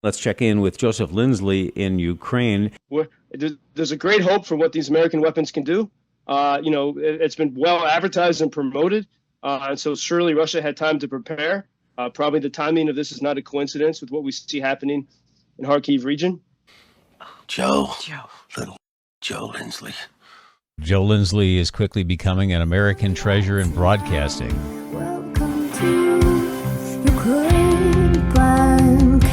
Let's check in with Joseph Lindsley in Ukraine. There's a great hope for what these American weapons can do. It's been well advertised and promoted, and so surely Russia had time to prepare. Probably the timing of this is not a coincidence with what we see happening in Kharkiv region. Little Joe Lindsley. Joe Lindsley is quickly becoming an American treasure in broadcasting. Welcome to Ukraine Bank.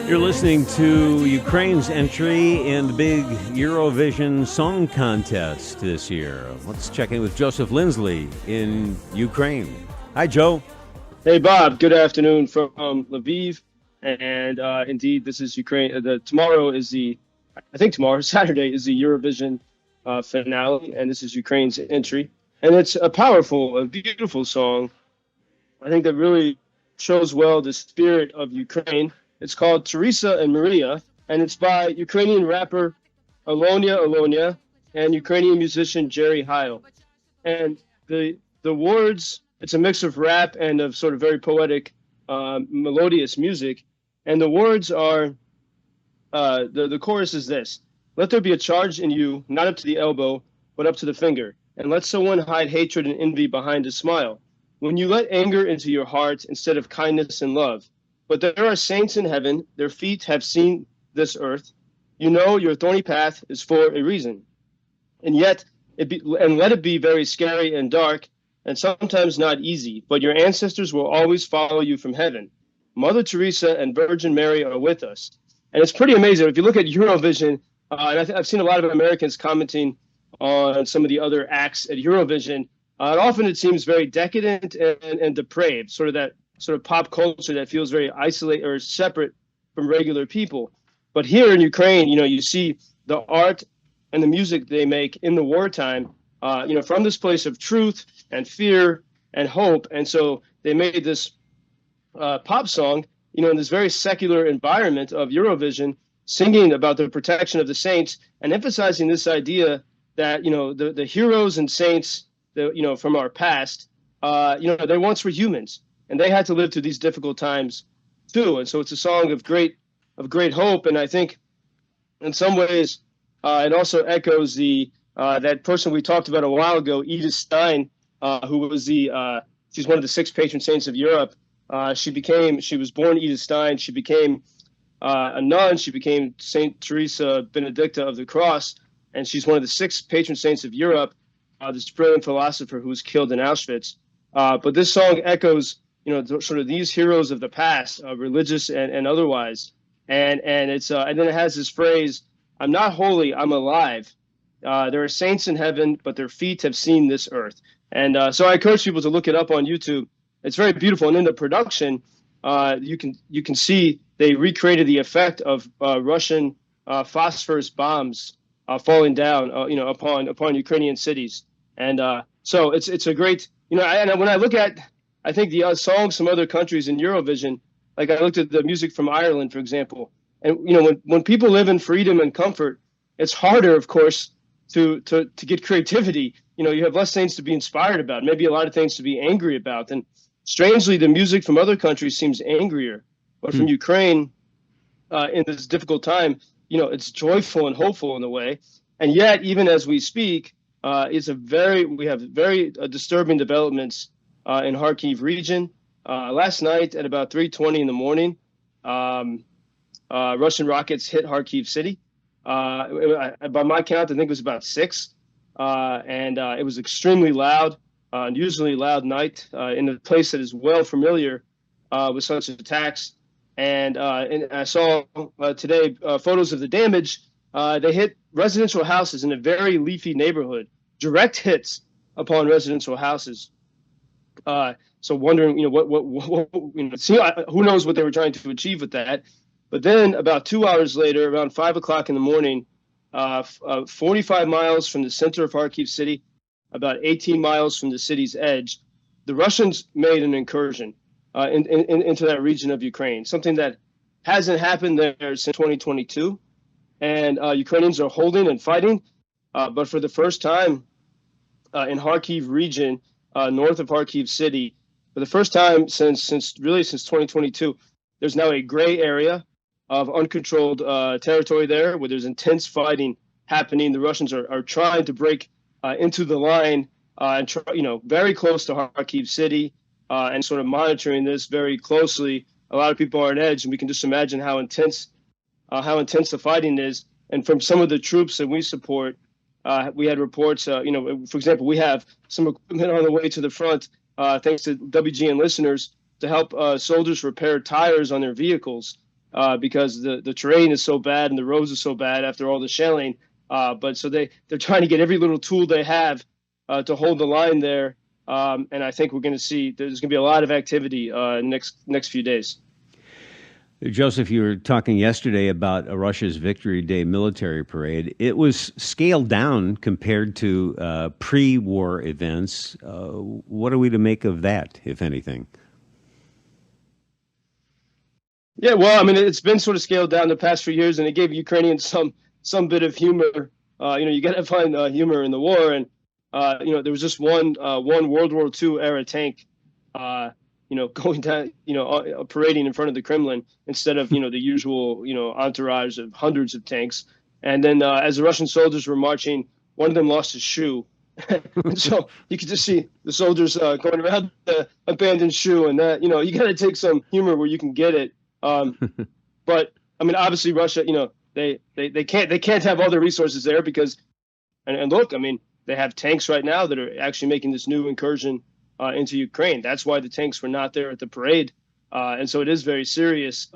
You're listening to Ukraine's entry in the big Eurovision Song Contest this year. Let's check in with Joseph Lindsley in Ukraine. Hi, Joe. Hey, Bob. Good afternoon from LVIV. And indeed, this is Ukraine. Saturday is the Eurovision finale, and this is Ukraine's entry. And it's a powerful, a beautiful song. I think that really shows well the spirit of Ukraine. It's called Teresa and Maria, and it's by Ukrainian rapper Alonia and Ukrainian musician Jerry Heil. And the words, it's a mix of rap and of sort of very poetic, melodious music. And the words are, the chorus is this: let there be a charge in you, not up to the elbow, but up to the finger. And let someone hide hatred and envy behind a smile. When you let anger into your heart instead of kindness and love. But there are saints in heaven, their feet have seen this earth. You know your thorny path is for a reason. And yet, let it be very scary and dark, and sometimes not easy, but your ancestors will always follow you from heaven. Mother Teresa and Virgin Mary are with us. And it's pretty amazing. If you look at Eurovision, and I've seen a lot of Americans commenting on some of the other acts at Eurovision, and often it seems very decadent and depraved, sort of pop culture that feels very isolated or separate from regular people. But here in Ukraine, you see the art and the music they make in the wartime, from this place of truth and fear and hope. And so they made this pop song, in this very secular environment of Eurovision, singing about the protection of the saints and emphasizing this idea that, the heroes and saints, from our past, they once were humans. And they had to live through these difficult times too. And so it's a song of great hope. And I think in some ways it also echoes that person we talked about a while ago, Edith Stein, who was she's one of the 6 patron saints of Europe. She was born Edith Stein. She became a nun. She became Saint Teresa Benedicta of the Cross. And she's one of the 6 patron saints of Europe, this brilliant philosopher who was killed in Auschwitz. But this song echoes sort of these heroes of the past, religious and otherwise, and it's and then it has this phrase: "I'm not holy, I'm alive. There are saints in heaven, but their feet have seen this earth." And so I encourage people to look it up on YouTube. It's very beautiful, and in the production, you can see they recreated the effect of Russian phosphorus bombs falling down, upon Ukrainian cities, and so it's a great, and when I look at, I think the songs from other countries in Eurovision, like I looked at the music from Ireland, for example, and when people live in freedom and comfort, it's harder, of course, to get creativity. You have less things to be inspired about, maybe a lot of things to be angry about. And strangely, the music from other countries seems angrier, but from Ukraine, in this difficult time, it's joyful and hopeful in a way. And yet, even as we speak, we have very disturbing developments in Kharkiv region. Last night at about 3:20 in the morning, Russian rockets hit Kharkiv city. By my count, I think it was about 6. And it was extremely loud, unusually loud night in a place that is well familiar with such attacks. And I saw today photos of the damage. They hit residential houses in a very leafy neighborhood, direct hits upon residential houses. So wondering, who knows what they were trying to achieve with that. But then about 2 hours later, around 5 o'clock in the morning, 45 miles from the center of Kharkiv city, about 18 miles from the city's edge, the Russians made an incursion into that region of Ukraine, something that hasn't happened there since 2022. And Ukrainians are holding and fighting. But for the first time in Kharkiv region, north of Kharkiv city, for the first time since 2022, there's now a gray area of uncontrolled territory there where there's intense fighting happening. The Russians are trying to break into the line and very close to Kharkiv city and sort of monitoring this very closely. A lot of people are on edge, and we can just imagine how intense the fighting is. And from some of the troops that we support, we had reports. For example, we have some equipment on the way to the front, thanks to WGN listeners, to help soldiers repair tires on their vehicles because the terrain is so bad and the roads are so bad after all the shelling. But so they're trying to get every little tool they have to hold the line there. And I think we're going to see there's going to be a lot of activity next few days. Joseph, you were talking yesterday about Russia's Victory Day military parade. It was scaled down compared to pre-war events. What are we to make of that, if anything? Yeah, well, I mean, it's been sort of scaled down the past few years, and it gave Ukrainians some bit of humor. You got to find humor in the war, and there was just one World War II era tank. Going down, parading in front of the Kremlin instead of, the usual, entourage of hundreds of tanks. And then as the Russian soldiers were marching, one of them lost his shoe. And so you could just see the soldiers going around the abandoned shoe. And that, you got to take some humor where you can get it. But I mean, obviously Russia, they can't have all their resources there because, and look, I mean, they have tanks right now that are actually making this new incursion into Ukraine. That's why the tanks were not there at the parade. And so it is very serious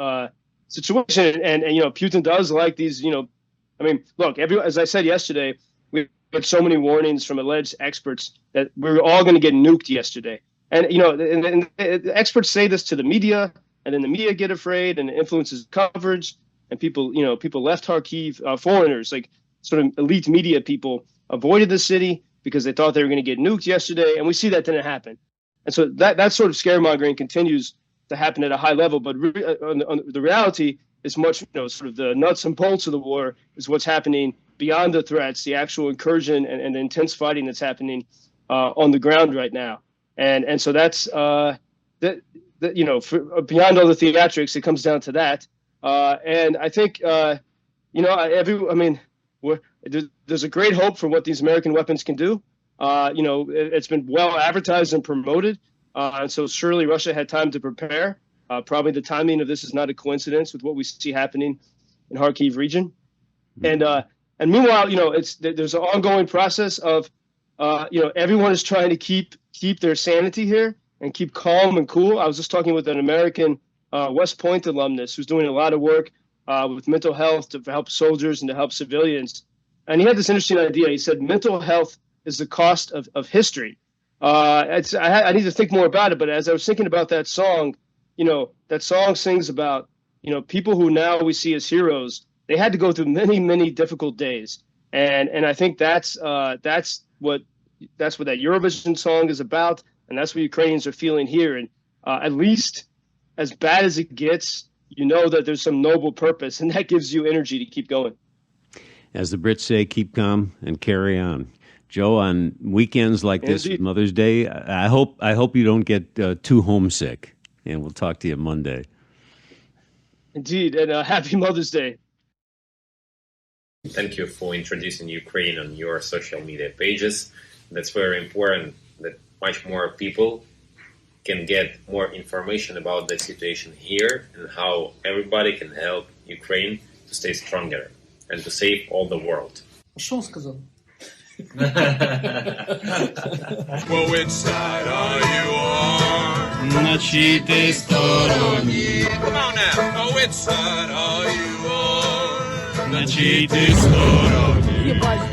situation. And Putin does like these, I mean, look, as I said yesterday, we had so many warnings from alleged experts that we were all going to get nuked yesterday. And, and the experts say this to the media, and then the media get afraid and it influences coverage. And people left Kharkiv, foreigners, like sort of elite media people, avoided the city because they thought they were going to get nuked yesterday, and we see that didn't happen. And so that sort of scaremongering continues to happen at a high level, but the reality is much, sort of the nuts and bolts of the war is what's happening beyond the threats, the actual incursion and the intense fighting that's happening on the ground right now. And so that's beyond all the theatrics, it comes down to that. And I think there's a great hope for what these American weapons can do. It's been well advertised and promoted. And so surely Russia had time to prepare. Probably the timing of this is not a coincidence with what we see happening in Kharkiv region. And meanwhile, there's an ongoing process of, everyone is trying to keep their sanity here and keep calm and cool. I was just talking with an American West Point alumnus who's doing a lot of work with mental health to help soldiers and to help civilians. And he had this interesting idea. He said, mental health is the cost of history. I need to think more about it. But as I was thinking about that song, that song sings about, people who now we see as heroes. They had to go through many, many difficult days. And I think that's what that Eurovision song is about. And that's what Ukrainians are feeling here. And at least as bad as it gets, that there's some noble purpose, and that gives you energy to keep going. As the Brits say, keep calm and carry on. Joe, on weekends like this, Indeed. Mother's Day, I hope you don't get too homesick, and we'll talk to you Monday. Indeed, and happy Mother's Day. Thank you for introducing Ukraine on your social media pages. That's very important that much more people can get more information about the situation here and how everybody can help Ukraine to stay stronger and to save all the world. Що він сказав? Well, which side are you on? На чиїй ти стороні? Come on now. Oh, which side are you on? На чиїй ти стороні? Єбать.